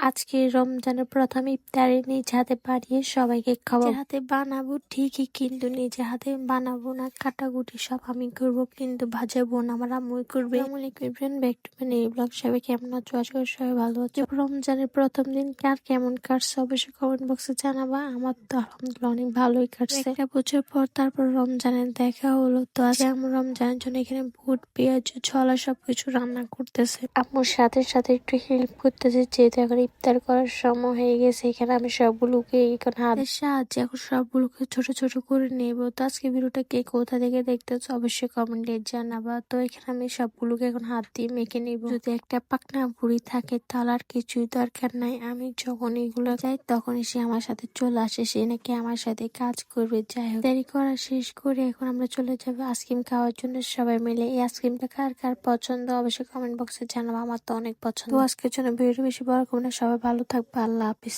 আজকে রমজানের প্রথম ইফতারে নিজ হাতে বানিয়ে সবাইকে খাওয়াবো। নিজের হাতে বানাবো ঠিকই, কিন্তু নিজে হাতে বানাবো না, কাটাকুটি সব আমি করবো, কিন্তু ভাজা বোন আমার আম্মুই করবে। এই ব্লগ সবাই কেমন আছো? আশা করি সবাই ভালো আছো। রমজানের প্রথম দিন কার কেমন কাটছে অবশ্যই কমেন্ট বক্সে জানাবা। আমার তো আলহামদুলিল্লাহ অনেক ভালোই কাটছে। একটা বছর পর তারপর রমজানের দেখা হলো। তো আজকে আমার রমজানের জন্য এখানে বুট, পেঁয়াজ, ছোলা সবকিছু রান্না করতেছে। আম্মুর সাথে সাথে একটু হেল্প করতেছে, যেহেতু এখন ইফতার করার সময় হয়ে গেছে। এখানে আমি সবগুলোকে এখন হাতের সাহায্যে এখন সবগুলোকে ছোট ছোট করে নেব। তো আজকে ভিডিওটা কে কোথা থেকে দেখতেছো অবশ্যই কমেন্টে জানাবা। তো এখানে আমি সবগুলোকে এখন হাত দিয়ে মেখে নিব। যদি একটা পাকনা বুড়ি থাকে তাহলে আর কিছুই দরকার নাই। আমি যখন এগুলো যাই তখন সে আমার সাথে চলে আসে, সে নাকি আমার সাথে কাজ করবে। যাই হোক, দেরি করা শেষ করে এখন আমরা চলে যাবো আইসক্রিম খাওয়ার জন্য সবাই মিলে। এই আইসক্রিমটা কার কার পছন্দ অবশ্যই কমেন্ট বক্সে জানাবো। আমার তো অনেক পছন্দ। তো আজকের জন্য ভিডিও বেশি বড় করবো না, সবাই ভালো থাকবে। আল্লাহ হাফিজ।